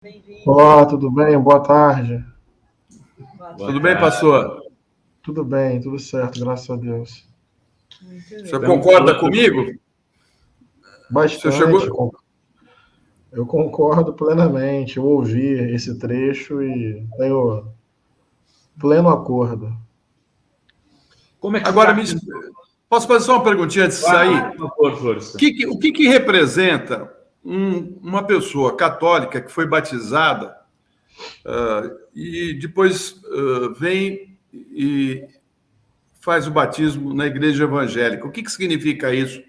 Bem-vindo. Olá, tudo bem? Boa tarde. Tudo bem, pastor? Tudo bem, tudo certo, graças a Deus. Muito Você bem. concorda comigo? Você Bastante, chegou... eu concordo plenamente. Eu ouvi esse trecho e tenho pleno acordo. Como é que Agora, tá? posso fazer só uma perguntinha antes de sair? Por favor, Florestan. O que representa uma pessoa católica que foi batizada e depois vem e faz o batismo na igreja evangélica? O que significa isso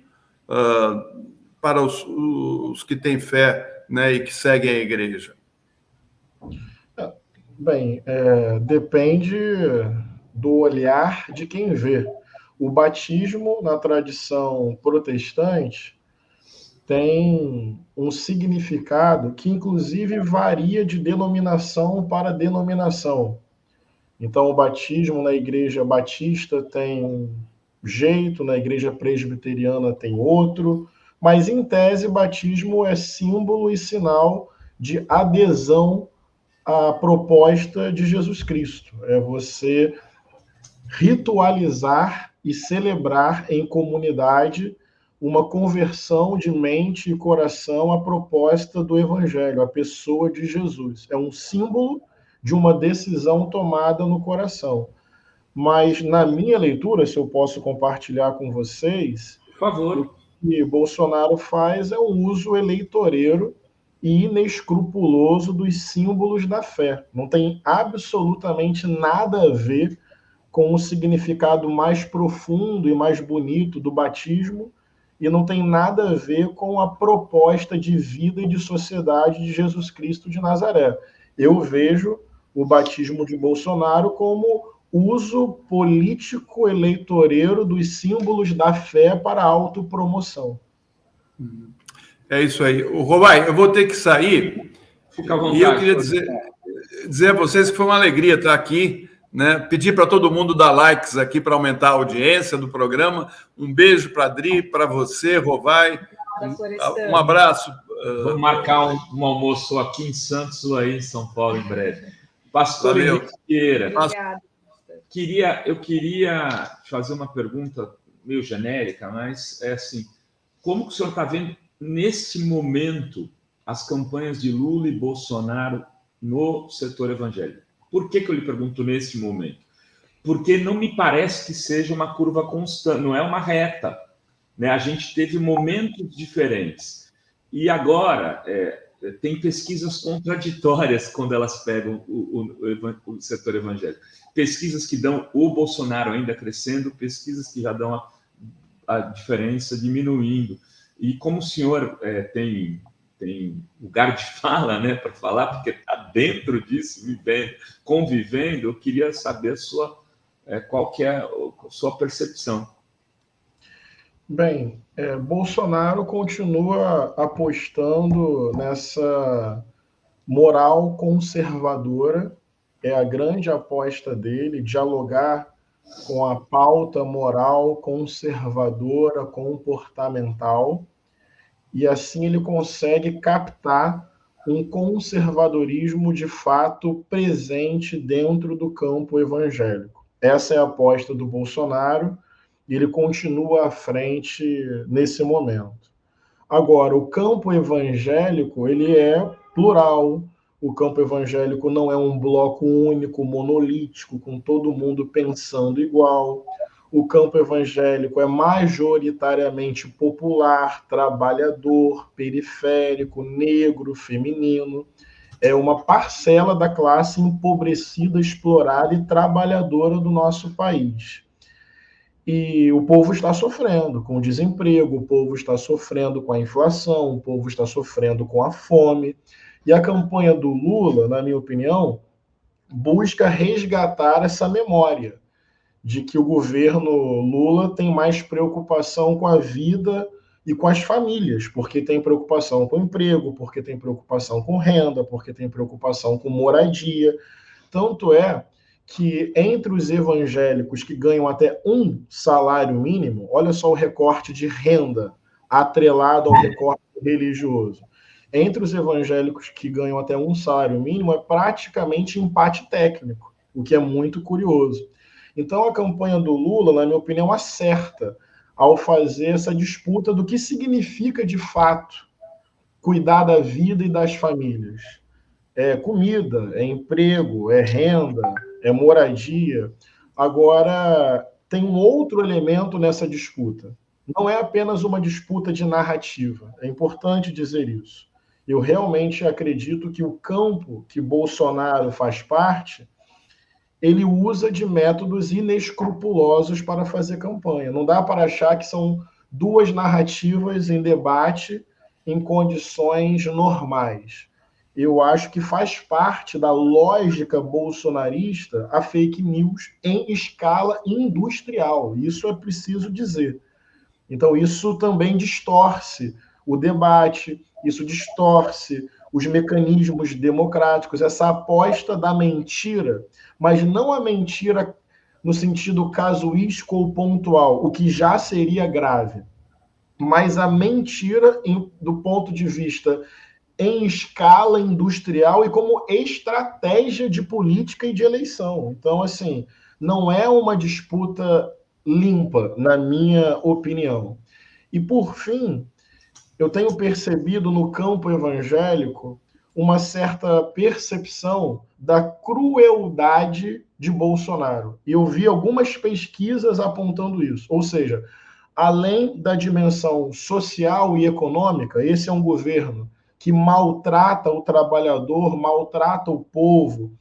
para os que têm fé, né, e que seguem a igreja? Bem, depende do olhar de quem vê. O batismo, na tradição protestante, tem um significado que, inclusive, varia de denominação para denominação. Então, o batismo na igreja batista tem um jeito, na igreja presbiteriana tem outro, mas, em tese, batismo é símbolo e sinal de adesão à proposta de Jesus Cristo. É você ritualizar e celebrar em comunidade uma conversão de mente e coração à proposta do Evangelho, à pessoa de Jesus. É um símbolo de uma decisão tomada no coração. Mas, na minha leitura, se eu posso compartilhar com vocês, Por favor. o que Bolsonaro faz é um uso eleitoreiro e inescrupuloso dos símbolos da fé. Não tem absolutamente nada a ver com o significado mais profundo e mais bonito do batismo, e não tem nada a ver com a proposta de vida e de sociedade de Jesus Cristo de Nazaré. Eu vejo o batismo de Bolsonaro como uso político eleitoreiro dos símbolos da fé para autopromoção. É isso aí. Rovai, eu vou ter que sair. Fica à vontade. E eu queria dizer a vocês que foi uma alegria estar aqui, né? Pedir para todo mundo dar likes aqui para aumentar a audiência do programa. Um beijo para a Adri, para você, Rovai. Um abraço. Vamos marcar um almoço aqui em Santos ou aí em São Paulo em breve. Pastor Henrique Vieira, eu queria fazer uma pergunta meio genérica, mas é assim, como que o senhor está vendo neste momento as campanhas de Lula e Bolsonaro no setor evangélico? Por que eu lhe pergunto nesse momento? Porque não me parece que seja uma curva constante, não é uma reta, né? A gente teve momentos diferentes. E agora tem pesquisas contraditórias quando elas pegam o setor evangélico. Pesquisas que dão o Bolsonaro ainda crescendo, pesquisas que já dão a diferença diminuindo. E como o senhor tem lugar de fala, né, para falar, porque está dentro disso, vivendo, convivendo, eu queria saber qual que é a sua percepção. Bem, Bolsonaro continua apostando nessa moral conservadora, é a grande aposta dele, dialogar com a pauta moral conservadora, comportamental, e assim ele consegue captar um conservadorismo de fato presente dentro do campo evangélico. Essa é a aposta do Bolsonaro, e ele continua à frente nesse momento. Agora, o campo evangélico, ele é plural. O campo evangélico não é um bloco único, monolítico, com todo mundo pensando igual. O campo evangélico é majoritariamente popular, trabalhador, periférico, negro, feminino. É uma parcela da classe empobrecida, explorada e trabalhadora do nosso país. E o povo está sofrendo com o desemprego, o povo está sofrendo com a inflação, o povo está sofrendo com a fome. E a campanha do Lula, na minha opinião, busca resgatar essa memória de que o governo Lula tem mais preocupação com a vida e com as famílias, porque tem preocupação com o emprego, porque tem preocupação com renda, porque tem preocupação com moradia. Tanto é que entre os evangélicos que ganham até um salário mínimo, olha só o recorte de renda atrelado ao recorte religioso. entre os evangélicos que ganham até um salário mínimo é praticamente empate técnico, o que é muito curioso. Então, a campanha do Lula, na minha opinião, acerta ao fazer essa disputa do que significa, de fato, cuidar da vida e das famílias. É comida, é emprego, é renda, é moradia. Agora, tem um outro elemento nessa disputa. Não é apenas uma disputa de narrativa. É importante dizer isso. Eu realmente acredito que o campo que Bolsonaro faz parte, ele usa de métodos inescrupulosos para fazer campanha. Não dá para achar que são duas narrativas em debate em condições normais. Eu acho que faz parte da lógica bolsonarista a fake news em escala industrial. Isso é preciso dizer. Então, isso também distorce o debate, isso distorce os mecanismos democráticos, essa aposta da mentira, mas não a mentira no sentido casuístico ou pontual, o que já seria grave, mas a mentira do ponto de vista em escala industrial e como estratégia de política e de eleição. Então, assim, não é uma disputa limpa, na minha opinião. E, por fim, eu tenho percebido no campo evangélico uma certa percepção da crueldade de Bolsonaro. E eu vi algumas pesquisas apontando isso. Ou seja, além da dimensão social e econômica, esse é um governo que maltrata o trabalhador, maltrata o povo,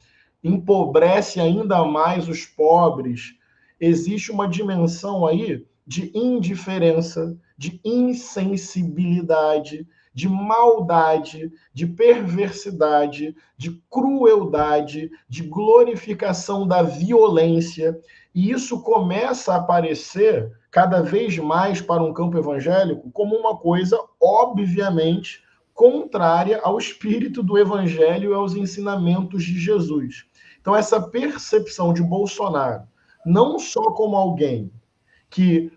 empobrece ainda mais os pobres. Existe uma dimensão aí de indiferença, de insensibilidade, de maldade, de perversidade, de crueldade, de glorificação da violência. E isso começa a aparecer cada vez mais para um campo evangélico como uma coisa, obviamente, contrária ao espírito do evangelho e aos ensinamentos de Jesus. Então, essa percepção de Bolsonaro, não só como alguém que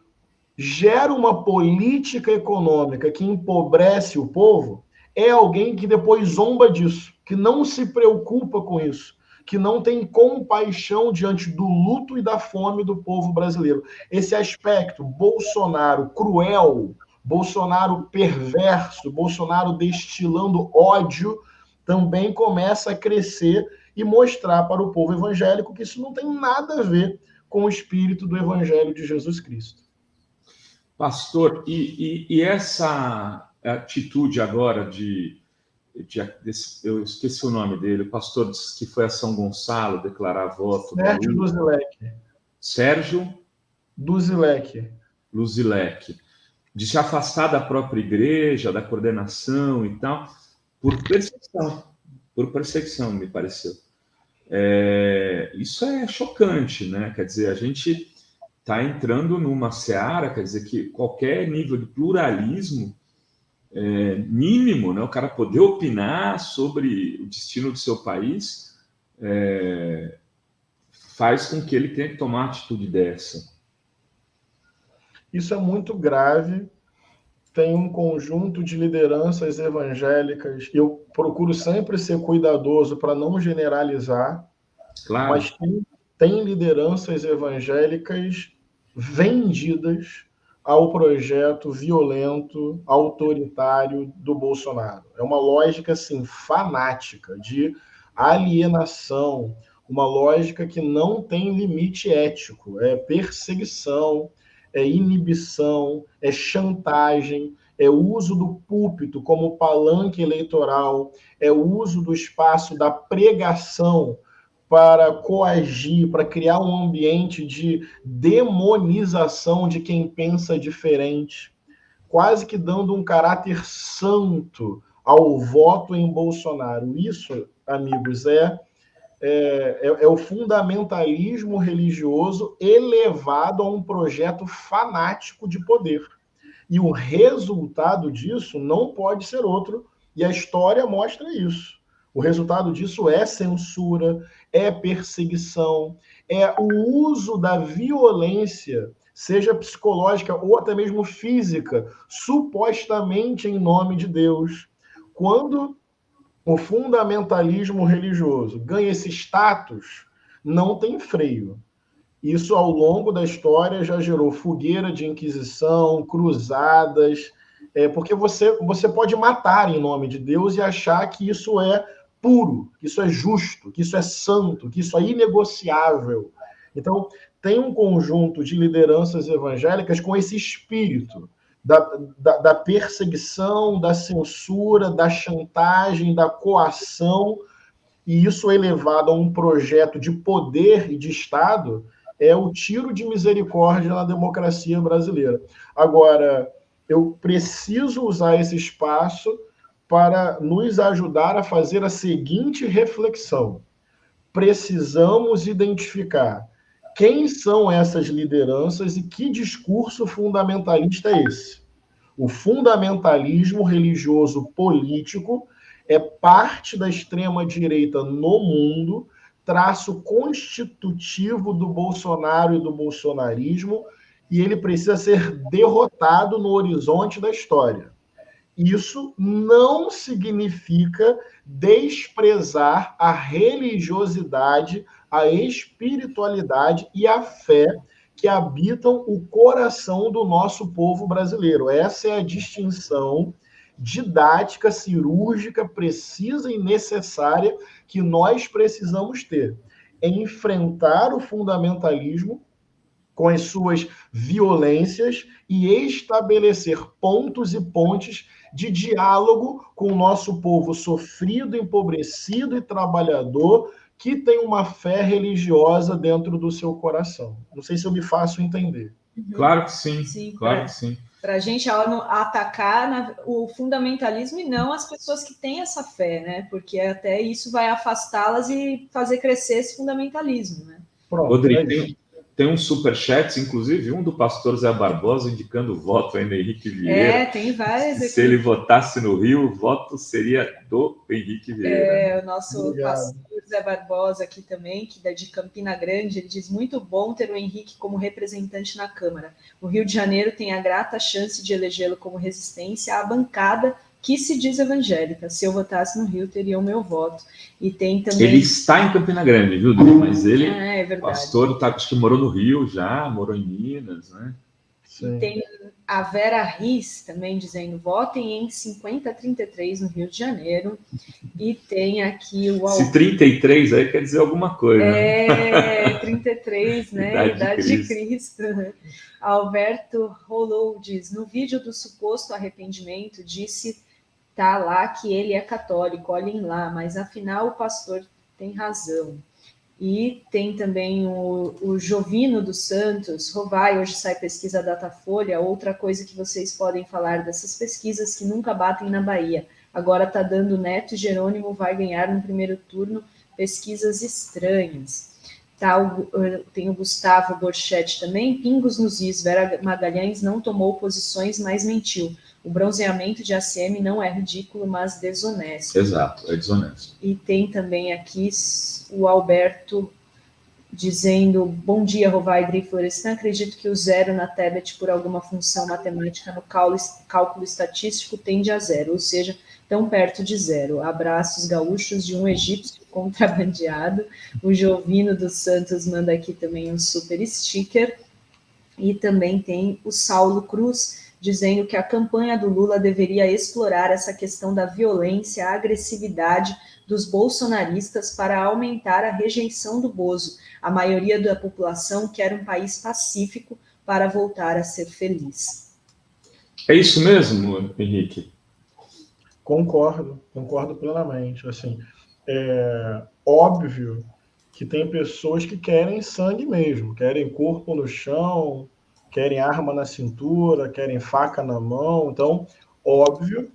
gera uma política econômica que empobrece o povo, é alguém que depois zomba disso, que não se preocupa com isso, que não tem compaixão diante do luto e da fome do povo brasileiro. Esse aspecto, Bolsonaro cruel, Bolsonaro perverso, Bolsonaro destilando ódio, também começa a crescer e mostrar para o povo evangélico que isso não tem nada a ver com o espírito do evangelho de Jesus Cristo. Pastor, e essa atitude agora eu esqueci o nome dele, o pastor disse que foi a São Gonçalo declarar voto. Sérgio Luzilek. Sérgio Luzilek. De se afastar da própria igreja, da coordenação e tal, por perseguição, me pareceu. Isso é chocante, né? Quer dizer, a gente está entrando numa seara, quer dizer, que qualquer nível de pluralismo mínimo, né? O cara poder opinar sobre o destino do seu país faz com que ele tenha que tomar uma atitude dessa. Isso é muito grave. Tem um conjunto de lideranças evangélicas. Eu procuro sempre ser cuidadoso para não generalizar, claro. Mas tem lideranças evangélicas vendidas ao projeto violento, autoritário do Bolsonaro. É uma lógica, assim, fanática, de alienação, uma lógica que não tem limite ético, é perseguição, é inibição, é chantagem, é o uso do púlpito como palanque eleitoral, é o uso do espaço da pregação para coagir, para criar um ambiente de demonização de quem pensa diferente, quase que dando um caráter santo ao voto em Bolsonaro. Isso, amigos, é o fundamentalismo religioso elevado a um projeto fanático de poder. E o resultado disso não pode ser outro, e a história mostra isso. O resultado disso é censura, é perseguição, é o uso da violência, seja psicológica ou até mesmo física, supostamente em nome de Deus. quando o fundamentalismo religioso ganha esse status, não tem freio. Isso, ao longo da história, já gerou fogueira de inquisição, cruzadas, porque você pode matar em nome de Deus e achar que isso é puro, que isso é justo, que isso é santo, que isso é inegociável. Então, tem um conjunto de lideranças evangélicas com esse espírito da perseguição, da censura, da chantagem, da coação, e isso elevado a um projeto de poder e de Estado, é o tiro de misericórdia na democracia brasileira. Agora, eu preciso usar esse espaço para nos ajudar a fazer a seguinte reflexão. Precisamos identificar quem são essas lideranças e que discurso fundamentalista é esse. O fundamentalismo religioso político é parte da extrema-direita no mundo, traço constitutivo do Bolsonaro e do bolsonarismo, e ele precisa ser derrotado no horizonte da história. Isso não significa desprezar a religiosidade, a espiritualidade e a fé que habitam o coração do nosso povo brasileiro. Essa é a distinção didática, cirúrgica, precisa e necessária que nós precisamos ter. É enfrentar o fundamentalismo com as suas violências e estabelecer pontos e pontes de diálogo com o nosso povo sofrido, empobrecido e trabalhador, que tem uma fé religiosa dentro do seu coração. Não sei se eu me faço entender. Claro que sim, claro que sim. Para a gente atacar o fundamentalismo e não as pessoas que têm essa fé, né? Porque até isso vai afastá-las e fazer crescer esse fundamentalismo, né? Pronto, Rodrigo, tem um superchat, inclusive um do pastor Zé Barbosa indicando voto aí no Henrique Vieira. Tem várias aqui. Se ele votasse no Rio, o voto seria do Henrique Vieira. O nosso pastor Zé Barbosa aqui também, que é de Campina Grande, ele diz: muito bom ter o Henrique como representante na Câmara. O Rio de Janeiro tem a grata chance de elegê-lo como resistência à bancada que se diz evangélica. Se eu votasse no Rio, teria o meu voto. E tem também... Ele está em Campina Grande, viu, Dri? Mas ele, pastor, acho que morou no Rio já, morou em Minas, né? Sim. E tem a Vera Riz também dizendo: votem em 5033 no Rio de Janeiro. E tem aqui o... Se 33 aí quer dizer alguma coisa. 33, né? Idade de Cristo. Alberto Rolou diz: no vídeo do suposto arrependimento, disse... tá lá que ele é católico, olhem lá, mas afinal o pastor tem razão. E tem também o Jovino dos Santos, Rovai, hoje sai pesquisa Datafolha, outra coisa que vocês podem falar dessas pesquisas que nunca batem na Bahia. Agora tá dando Neto e Jerônimo vai ganhar no primeiro turno, pesquisas estranhas. Tem o Gustavo Borchetti também, pingos nos is, Vera Magalhães não tomou posições, mas mentiu. O bronzeamento de ACM não é ridículo, mas desonesto. Exato, é desonesto. E tem também aqui o Alberto dizendo: bom dia, Rovai Dri Florestan. Acredito que o zero na tablet por alguma função matemática no cálculo estatístico tende a zero, ou seja, tão perto de zero. Abraços gaúchos de um egípcio contrabandeado. O Jovino dos Santos manda aqui também um super sticker. E também tem o Saulo Cruz dizendo que a campanha do Lula deveria explorar essa questão da violência, a agressividade dos bolsonaristas para aumentar a rejeição do Bozo. A maioria da população quer um país pacífico para voltar a ser feliz. É isso mesmo, Henrique? Concordo plenamente. Assim, é óbvio que tem pessoas que querem sangue mesmo, querem corpo no chão, querem arma na cintura, querem faca na mão. Então, óbvio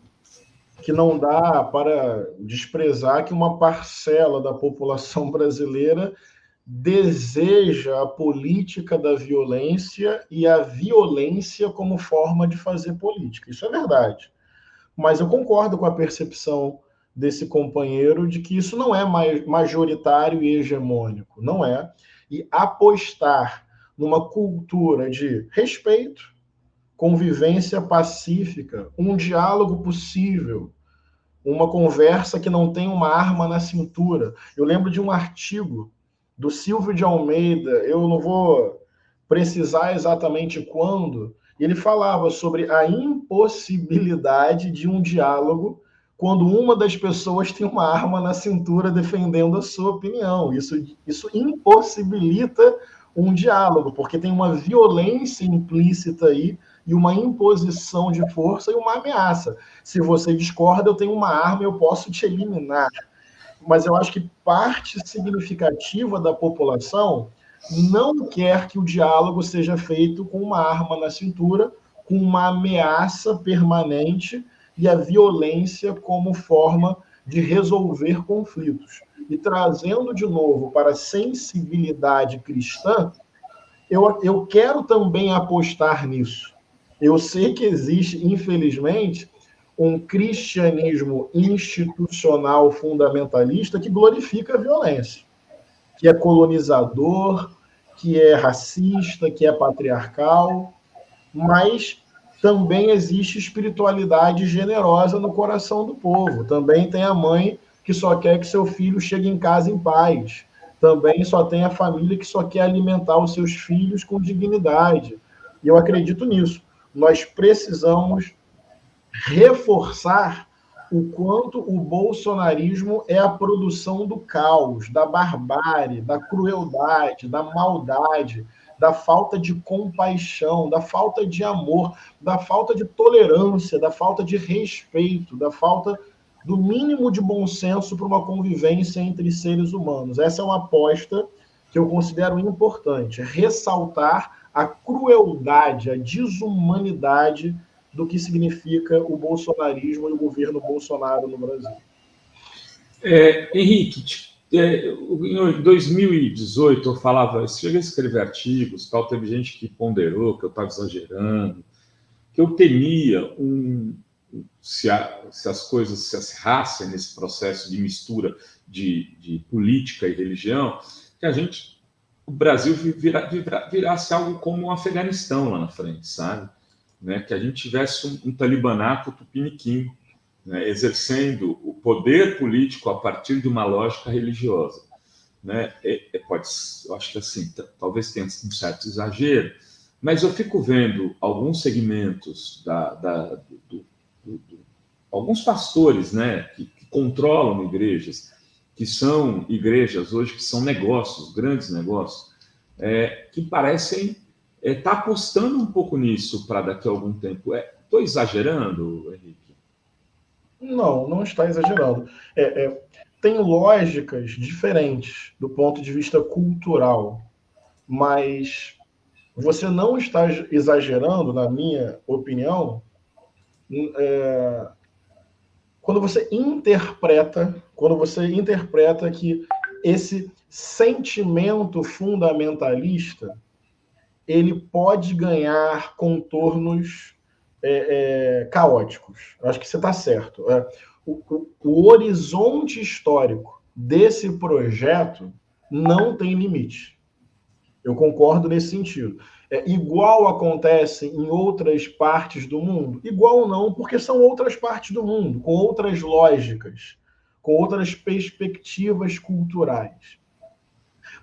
que não dá para desprezar que uma parcela da população brasileira deseja a política da violência e a violência como forma de fazer política. Isso é verdade. Mas eu concordo com a percepção desse companheiro de que isso não é majoritário e hegemônico. Não é. E apostar numa cultura de respeito, convivência pacífica, um diálogo possível, uma conversa que não tem uma arma na cintura. Eu lembro de um artigo do Silvio de Almeida, eu não vou precisar exatamente quando, ele falava sobre a impossibilidade de um diálogo quando uma das pessoas tem uma arma na cintura defendendo a sua opinião. Isso impossibilita um diálogo, porque tem uma violência implícita aí e uma imposição de força e uma ameaça. Se você discorda, eu tenho uma arma, eu posso te eliminar. Mas eu acho que parte significativa da população não quer que o diálogo seja feito com uma arma na cintura, com uma ameaça permanente e a violência como forma de resolver conflitos. E trazendo de novo para a sensibilidade cristã, eu quero também apostar nisso. Eu sei que existe, infelizmente, um cristianismo institucional fundamentalista que glorifica a violência, que é colonizador, que é racista, que é patriarcal, mas também existe espiritualidade generosa no coração do povo. Também tem a mãe que só quer que seu filho chegue em casa em paz. Também só tem a família que só quer alimentar os seus filhos com dignidade. E eu acredito nisso. Nós precisamos reforçar o quanto o bolsonarismo é a produção do caos, da barbárie, da crueldade, da maldade, da falta de compaixão, da falta de amor, da falta de tolerância, da falta de respeito, da falta do mínimo de bom senso para uma convivência entre seres humanos. Essa é uma aposta que eu considero importante, ressaltar a crueldade, a desumanidade do que significa o bolsonarismo e o governo Bolsonaro no Brasil. Henrique, em 2018 eu falava, cheguei a escrever artigos, tal, teve gente que ponderou que eu estava exagerando, que eu temia se as coisas se acirrassem nesse processo de mistura de política e religião, que o Brasil virasse algo como o Afeganistão lá na frente, sabe? Né, que a gente tivesse um talibanato tupiniquim, né, exercendo o poder político a partir de uma lógica religiosa. Né? Eu acho que assim, talvez tenha um certo exagero, mas eu fico vendo alguns segmentos alguns pastores, né, que controlam igrejas, que são igrejas hoje que são negócios, grandes negócios, que parecem está apostando um pouco nisso para daqui a algum tempo. Estou exagerando, Henrique? Não está exagerando. Tem lógicas diferentes do ponto de vista cultural, mas você não está exagerando, na minha opinião, quando você interpreta que esse sentimento fundamentalista ele pode ganhar contornos caóticos. Acho que você está certo. O horizonte histórico desse projeto não tem limite. Eu concordo nesse sentido. Igual acontece em outras partes do mundo? Igual não, porque são outras partes do mundo, com outras lógicas, com outras perspectivas culturais.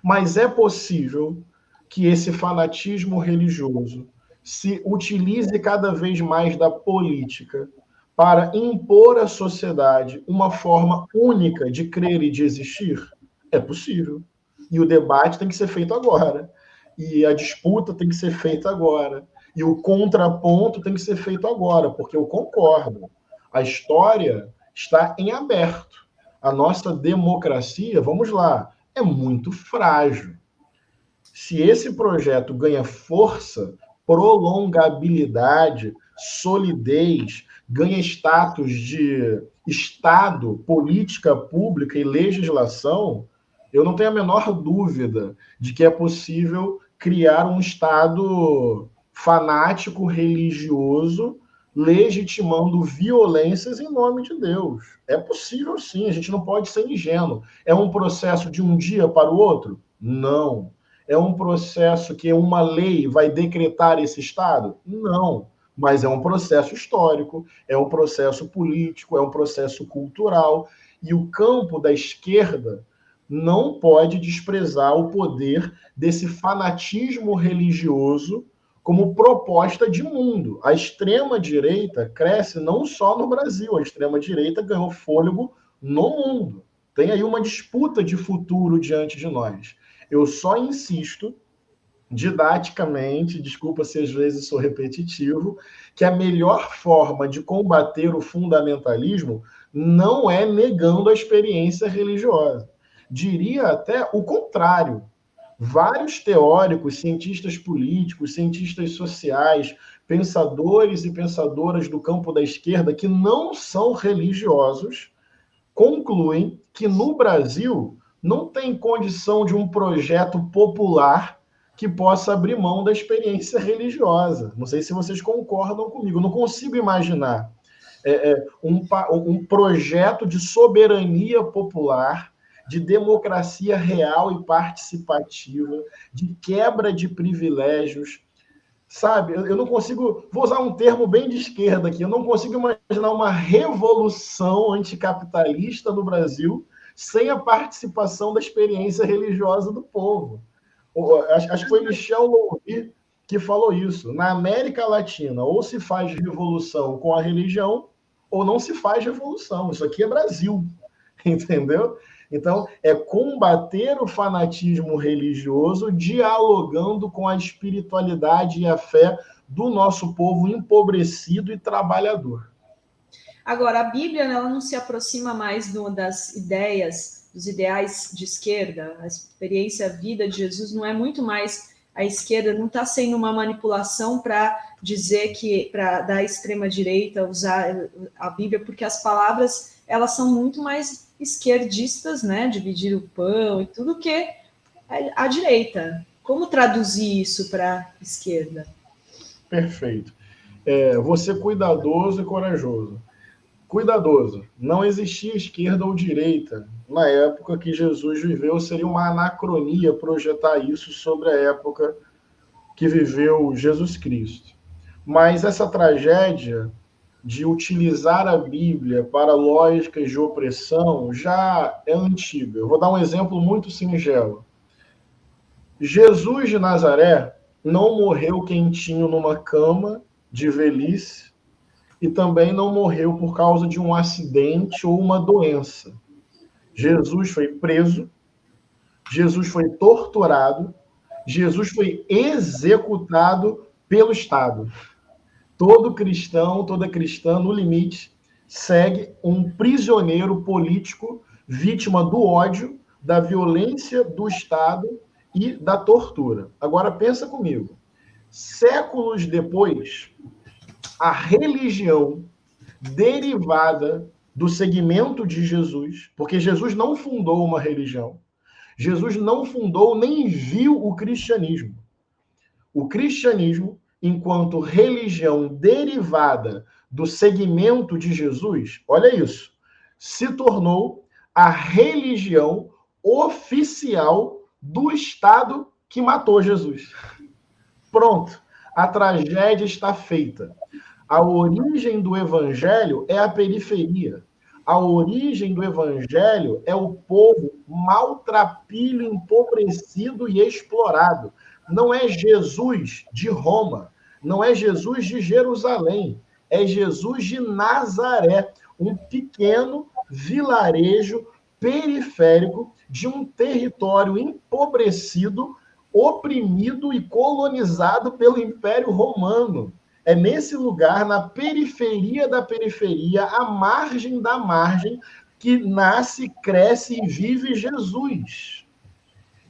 Mas é possível que esse fanatismo religioso se utilize cada vez mais da política para impor à sociedade uma forma única de crer e de existir? É possível. E o debate tem que ser feito agora. E a disputa tem que ser feita agora. E o contraponto tem que ser feito agora, porque eu concordo. A história está em aberto. A nossa democracia, vamos lá, é muito frágil. Se esse projeto ganha força, prolongabilidade, solidez, ganha status de Estado, política pública e legislação, eu não tenho a menor dúvida de que é possível criar um Estado fanático, religioso, legitimando violências em nome de Deus. É possível sim, a gente não pode ser ingênuo. É um processo de um dia para o outro? Não. É um processo que uma lei vai decretar esse Estado? Não. mas é um processo histórico, é um processo político, é um processo cultural, e o campo da esquerda não pode desprezar o poder desse fanatismo religioso como proposta de mundo. A extrema-direita cresce não só no Brasil, a extrema-direita ganhou fôlego no mundo. Tem aí uma disputa de futuro diante de nós. Eu só insisto, didaticamente, desculpa se às vezes sou repetitivo, que a melhor forma de combater o fundamentalismo não é negando a experiência religiosa. Diria até o contrário. Vários teóricos, cientistas políticos, cientistas sociais, pensadores e pensadoras do campo da esquerda que não são religiosos, concluem que no Brasil não tem condição de um projeto popular que possa abrir mão da experiência religiosa. Não sei se vocês concordam comigo. Não consigo imaginar um projeto de soberania popular, de democracia real e participativa, de quebra de privilégios. Sabe, eu não consigo, vou usar um termo bem de esquerda aqui, eu não consigo imaginar uma revolução anticapitalista no Brasil sem a participação da experiência religiosa do povo. Acho que foi Michel Louvi que falou isso. Na América Latina, ou se faz revolução com a religião, ou não se faz revolução. Isso aqui é Brasil, entendeu? Então, é combater o fanatismo religioso dialogando com a espiritualidade e a fé do nosso povo empobrecido e trabalhador. Agora, a Bíblia, ela não se aproxima mais das ideias, dos ideais de esquerda. A experiência, a vida de Jesus não é muito mais a esquerda, não está sendo uma manipulação para dizer que, para da extrema-direita usar a Bíblia, porque as palavras, elas são muito mais esquerdistas, né, dividir o pão e tudo que a direita. Como traduzir isso para a esquerda? Perfeito. Vou ser cuidadoso e corajoso. Cuidadoso. Não existia esquerda ou direita. Na época que Jesus viveu, seria uma anacronia projetar isso sobre a época que viveu Jesus Cristo. Mas essa tragédia de utilizar a Bíblia para lógicas de opressão já é antiga. Eu vou dar um exemplo muito singelo. Jesus de Nazaré não morreu quentinho numa cama de velhice e também não morreu por causa de um acidente ou uma doença. Jesus foi preso, Jesus foi torturado, Jesus foi executado pelo Estado. Todo cristão, toda cristã, no limite, segue um prisioneiro político vítima do ódio, da violência do Estado e da tortura. Agora, pensa comigo. Séculos depois, a religião derivada do segmento de Jesus, porque Jesus não fundou uma religião, Jesus não fundou nem viu o cristianismo. O cristianismo, enquanto religião derivada do segmento de Jesus, olha isso, se tornou a religião oficial do Estado que matou Jesus. Pronto, a tragédia está feita. A origem do evangelho é a periferia. A origem do evangelho é o povo maltrapilho, empobrecido e explorado. Não é Jesus de Roma, não é Jesus de Jerusalém, é Jesus de Nazaré, um pequeno vilarejo periférico de um território empobrecido, oprimido e colonizado pelo Império Romano. É nesse lugar, na periferia da periferia, à margem da margem, que nasce, cresce e vive Jesus.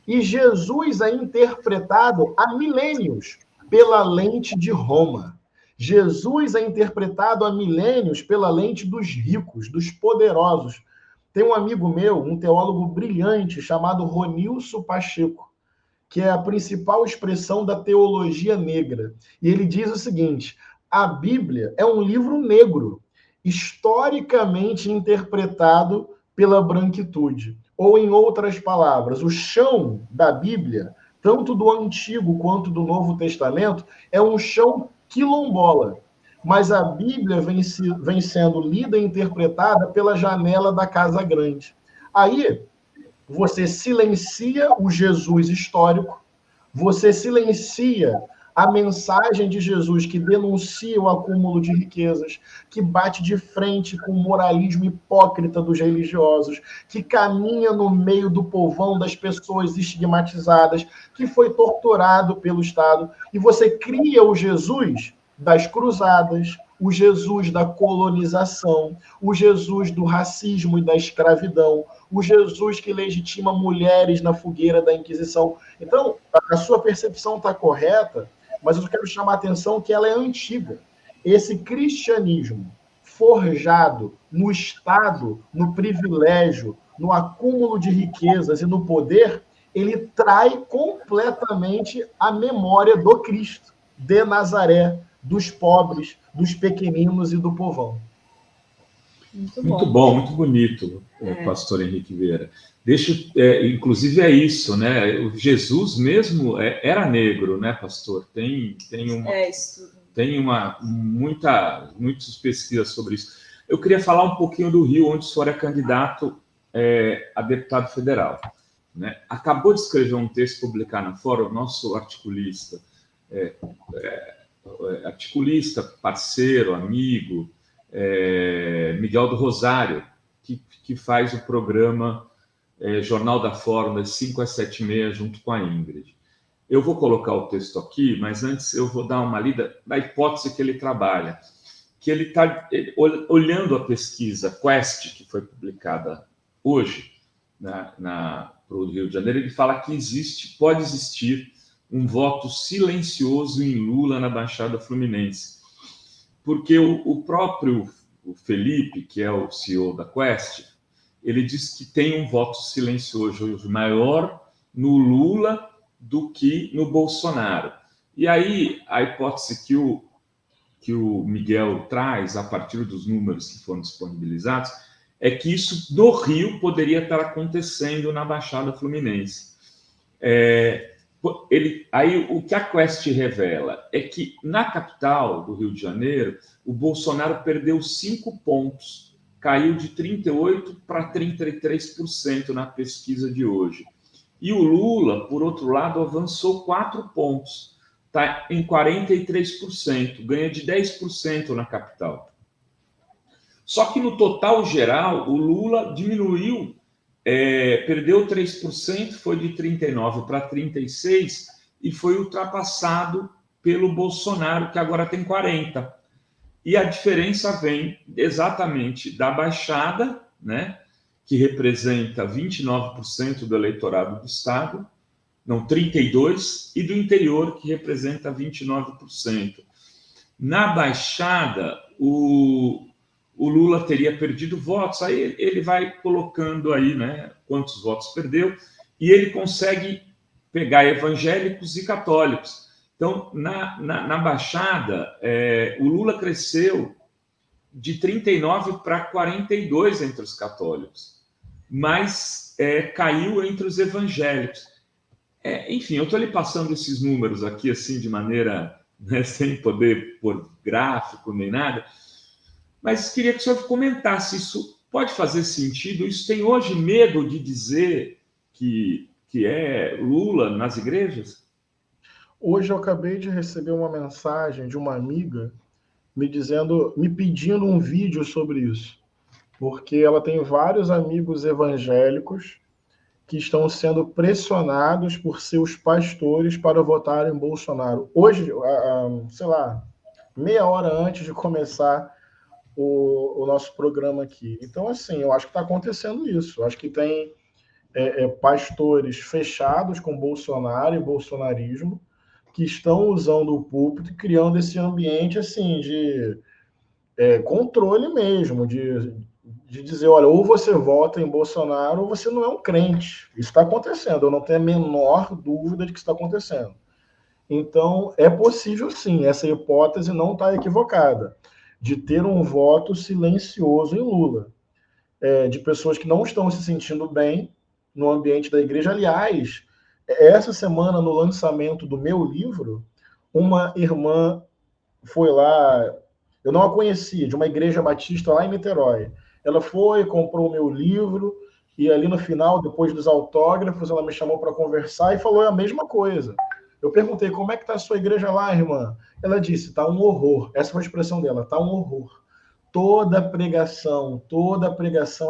E Jesus é interpretado há milênios pela lente de Roma. Jesus é interpretado há milênios pela lente dos ricos, dos poderosos. Tem um amigo meu, um teólogo brilhante, chamado Ronilson Pacheco, que é a principal expressão da teologia negra. E ele diz o seguinte: a Bíblia é um livro negro, historicamente interpretado pela branquitude. Ou, em outras palavras, o chão da Bíblia, tanto do Antigo quanto do Novo Testamento, é um chão quilombola. mas a Bíblia vem sendo lida e interpretada pela janela da Casa Grande. Aí, você silencia o Jesus histórico, você silencia a mensagem de Jesus que denuncia o acúmulo de riquezas, que bate de frente com o moralismo hipócrita dos religiosos, que caminha no meio do povão das pessoas estigmatizadas, que foi torturado pelo Estado, e você cria o Jesus das cruzadas, o Jesus da colonização, o Jesus do racismo e da escravidão, o Jesus que legitima mulheres na fogueira da Inquisição. Então, a sua percepção está correta, mas eu quero chamar a atenção que ela é antiga. Esse cristianismo forjado no Estado, no privilégio, no acúmulo de riquezas e no poder, ele trai completamente a memória do Cristo, de Nazaré, dos pobres, dos pequeninos e do povão. Muito bom, muito bonito, pastor Henrique Vieira. Inclusive é isso, né? O Jesus mesmo era negro, né, pastor? Tem muitas pesquisas sobre isso. Eu queria falar um pouquinho do Rio, onde o senhor é candidato a deputado federal, né? Acabou de escrever um texto publicado na Fórum, nosso articulista, parceiro, amigo, Miguel do Rosário, que faz o programa Jornal da Fórum, das 5 às 7h30, junto com a Ingrid. Eu vou colocar o texto aqui, mas antes eu vou dar uma lida da hipótese que ele trabalha, que ele está olhando a pesquisa Quest, que foi publicada hoje para o Rio de Janeiro. Ele fala que pode existir um voto silencioso em Lula na Baixada Fluminense, porque o próprio Felipe, que é o CEO da Quest, ele diz que tem um voto silencioso maior no Lula do que no Bolsonaro. E aí, a hipótese que o Miguel traz, a partir dos números que foram disponibilizados, é que isso no Rio poderia estar acontecendo na Baixada Fluminense. Aí, o que a Quest revela é que na capital do Rio de Janeiro, o Bolsonaro perdeu 5 pontos, caiu de 38% para 33% na pesquisa de hoje. E o Lula, por outro lado, avançou 4 pontos, está em 43%, ganha de 10% na capital. Só que no total geral, o Lula diminuiu, perdeu 3%, foi de 39% para 36% e foi ultrapassado pelo Bolsonaro, que agora tem 40%. E a diferença vem exatamente da Baixada, né, que representa 29% do eleitorado do Estado, não, 32%, e do interior, que representa 29%. Na Baixada, o Lula teria perdido votos, aí ele vai colocando aí, né, quantos votos perdeu, e ele consegue pegar evangélicos e católicos. Então, na Baixada, o Lula cresceu de 39% para 42% entre os católicos, mas caiu entre os evangélicos. Enfim, eu estou lhe passando esses números aqui, assim, de maneira, né, sem poder pôr gráfico nem nada, mas queria que o senhor comentasse, isso pode fazer sentido? Isso tem hoje medo de dizer que é Lula nas igrejas? Hoje eu acabei de receber uma mensagem de uma amiga me pedindo um vídeo sobre isso, porque ela tem vários amigos evangélicos que estão sendo pressionados por seus pastores para votarem em Bolsonaro. Hoje, sei lá, meia hora antes de começar o nosso programa aqui. Então, assim, eu acho que está acontecendo isso. Eu acho que tem pastores fechados com Bolsonaro e bolsonarismo, que estão usando o púlpito e criando esse ambiente assim de controle mesmo, de dizer, olha, ou você vota em Bolsonaro ou você não é um crente. Isso está acontecendo, eu não tenho a menor dúvida de que isso está acontecendo. Então, é possível sim, essa hipótese não está equivocada, de ter um voto silencioso em Lula, de pessoas que não estão se sentindo bem no ambiente da igreja. Aliás, essa semana, no lançamento do meu livro, uma irmã foi lá, eu não a conhecia, de uma igreja batista lá em Niterói. Ela foi, comprou o meu livro, e ali no final, depois dos autógrafos, ela me chamou para conversar e falou a mesma coisa. Eu perguntei, como é que está a sua igreja lá, irmã? Ela disse, está um horror. Essa foi a expressão dela, está um horror. Toda pregação,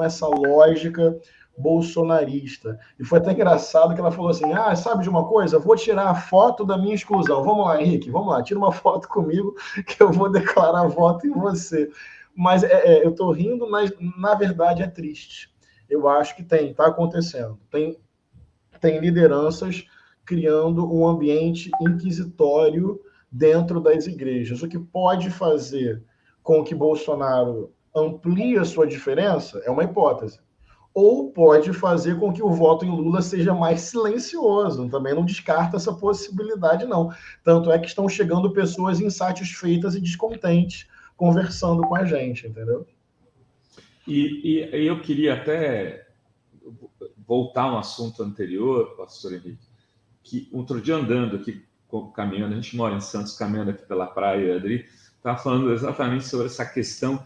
essa lógica bolsonarista. E foi até engraçado que ela falou assim, sabe de uma coisa? Vou tirar a foto da minha exclusão. Vamos lá, Henrique, vamos lá, tira uma foto comigo que eu vou declarar voto em você. Mas eu estou rindo, mas na verdade é triste. Eu acho que está acontecendo. Tem lideranças criando um ambiente inquisitório dentro das igrejas, o que pode fazer com que Bolsonaro amplie a sua diferença é uma hipótese. Ou pode fazer com que o voto em Lula seja mais silencioso. Também não descarta essa possibilidade, não. Tanto é que estão chegando pessoas insatisfeitas e descontentes conversando com a gente, entendeu? E eu queria até voltar a um assunto anterior, pastor Henrique, que outro dia andando aqui, caminhando, a gente mora em Santos, caminhando aqui pela praia, Adri, estava falando exatamente sobre essa questão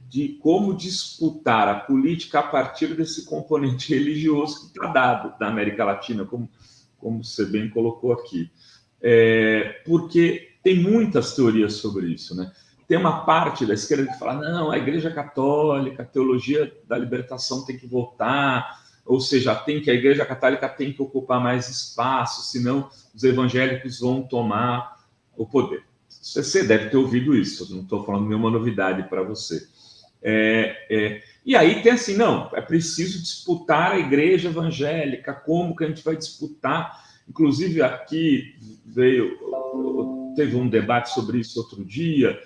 de como disputar a política a partir desse componente religioso que está dado na América Latina, como você bem colocou aqui. Porque tem muitas teorias sobre isso, né? Tem uma parte da esquerda que fala, não, a Igreja Católica, a teologia da libertação tem que voltar, ou seja, a Igreja Católica tem que ocupar mais espaço, senão os evangélicos vão tomar o poder. Você deve ter ouvido isso, não estou falando nenhuma novidade para você. E aí tem assim, não, é preciso disputar a igreja evangélica, como que a gente vai disputar? Inclusive aqui teve um debate sobre isso outro dia,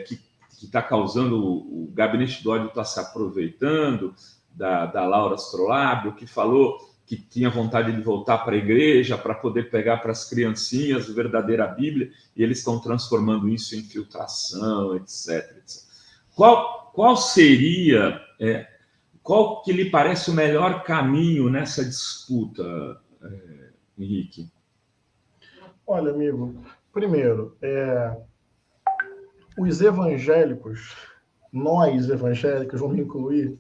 que está causando, o Gabinete do Ódio está se aproveitando da Laura Astrolábio, que falou que tinha vontade de voltar para a igreja para poder pegar para as criancinhas a verdadeira Bíblia, e eles estão transformando isso em infiltração, etc. Qual seria, qual que lhe parece o melhor caminho nessa disputa, Henrique? Olha, amigo, primeiro, os evangélicos, nós evangélicos, vamos incluir,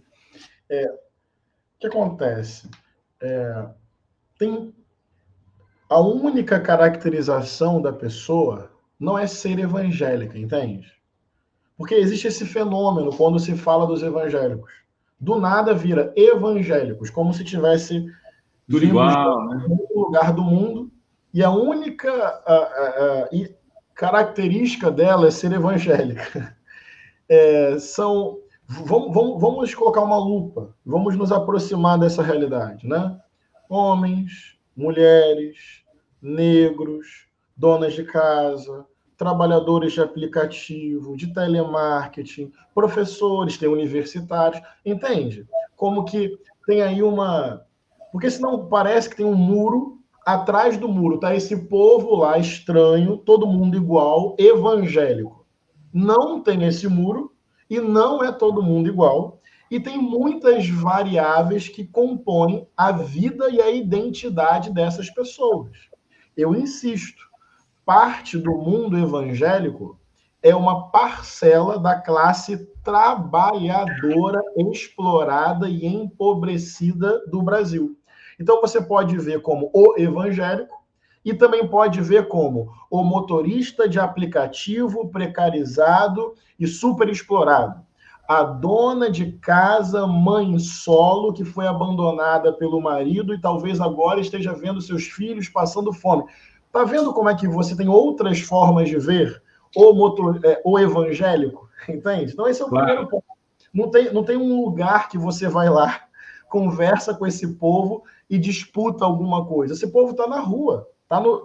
o que acontece? Tem a única caracterização da pessoa não é ser evangélica, entende? Porque existe esse fenômeno quando se fala dos evangélicos. Do nada vira evangélicos, como se tivesse tudo igual, né? Em outro lugar do mundo, e a única característica dela é ser evangélica. Vamos colocar uma lupa, vamos nos aproximar dessa realidade, né? Homens, mulheres, negros, donas de casa, trabalhadores de aplicativo, de telemarketing, professores, tem universitários, entende? Como que tem aí porque senão parece que tem um muro, atrás do muro tá esse povo lá estranho, todo mundo igual, evangélico. Não tem esse muro, e não é todo mundo igual, e tem muitas variáveis que compõem a vida e a identidade dessas pessoas. Eu insisto, parte do mundo evangélico é uma parcela da classe trabalhadora, explorada e empobrecida do Brasil. Então você pode ver como o evangélico, e também pode ver como o motorista de aplicativo precarizado e superexplorado. A dona de casa, mãe solo, que foi abandonada pelo marido e talvez agora esteja vendo seus filhos passando fome. Tá vendo como é que você tem outras formas de ver o evangélico? Entende? Então esse é o primeiro ponto. Não tem um lugar que você vai lá, conversa com esse povo e disputa alguma coisa. Esse povo está na rua.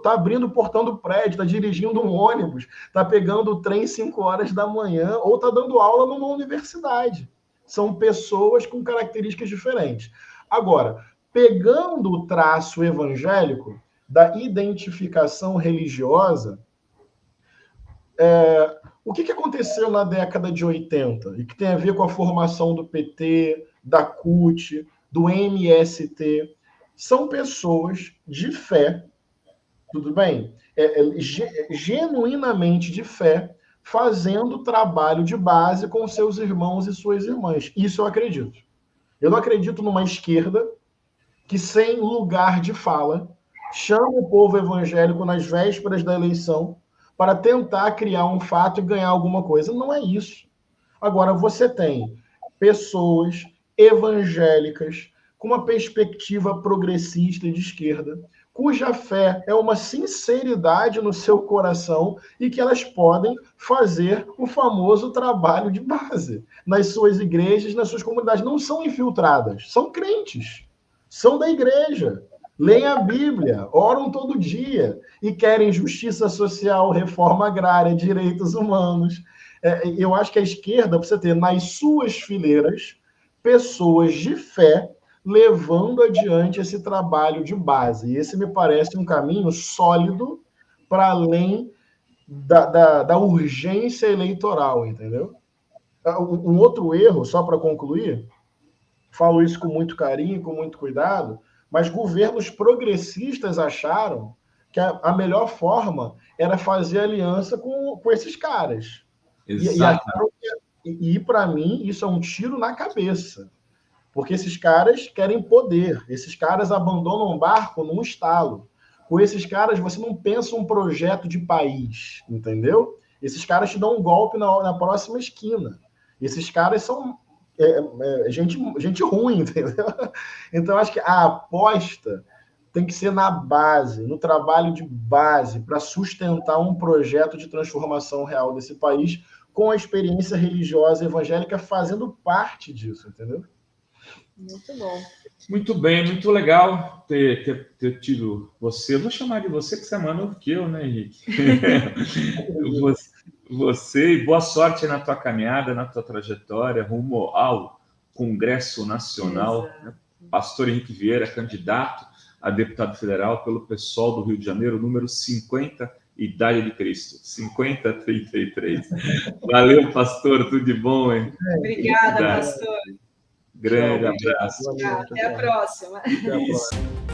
Tá abrindo o portão do prédio, está dirigindo um ônibus, está pegando o trem 5 horas da manhã ou está dando aula numa universidade. São pessoas com características diferentes. Agora, pegando o traço evangélico da identificação religiosa, o que aconteceu na década de 80 e que tem a ver com a formação do PT, da CUT, do MST, são pessoas de fé, tudo bem? Genuinamente de fé, fazendo trabalho de base com seus irmãos e suas irmãs. Isso eu acredito. Eu não acredito numa esquerda que, sem lugar de fala, chama o povo evangélico nas vésperas da eleição para tentar criar um fato e ganhar alguma coisa. Não é isso. Agora, você tem pessoas evangélicas com uma perspectiva progressista e de esquerda, cuja fé é uma sinceridade no seu coração e que elas podem fazer o famoso trabalho de base nas suas igrejas, nas suas comunidades. Não são infiltradas, são crentes, são da igreja, leem a Bíblia, oram todo dia e querem justiça social, reforma agrária, direitos humanos. Eu acho que a esquerda precisa ter nas suas fileiras pessoas de fé levando adiante esse trabalho de base. E esse me parece um caminho sólido para além da urgência eleitoral, entendeu? Um outro erro, só para concluir, falo isso com muito carinho, com muito cuidado, mas governos progressistas acharam que a melhor forma era fazer aliança com esses caras. E para mim, isso é um tiro na cabeça. Porque esses caras querem poder. Esses caras abandonam um barco num estalo. Com esses caras, você não pensa um projeto de país, entendeu? Esses caras te dão um golpe na próxima esquina. Esses caras são gente ruim, entendeu? Então, acho que a aposta tem que ser na base, no trabalho de base, para sustentar um projeto de transformação real desse país, com a experiência religiosa evangélica fazendo parte disso, entendeu? Muito bom. Muito bem, muito legal ter tido você. Eu vou chamar de você, que você é mais novo que eu, né, Henrique? Você, e boa sorte na tua caminhada, na tua trajetória, rumo ao Congresso Nacional. Né? Pastor Henrique Vieira, candidato a deputado federal pelo PSOL do Rio de Janeiro, número 50, Idade de Cristo, 5033. Valeu, pastor, tudo de bom, hein? Obrigada, pastor. Grande abraço. Até a próxima. Até a próxima.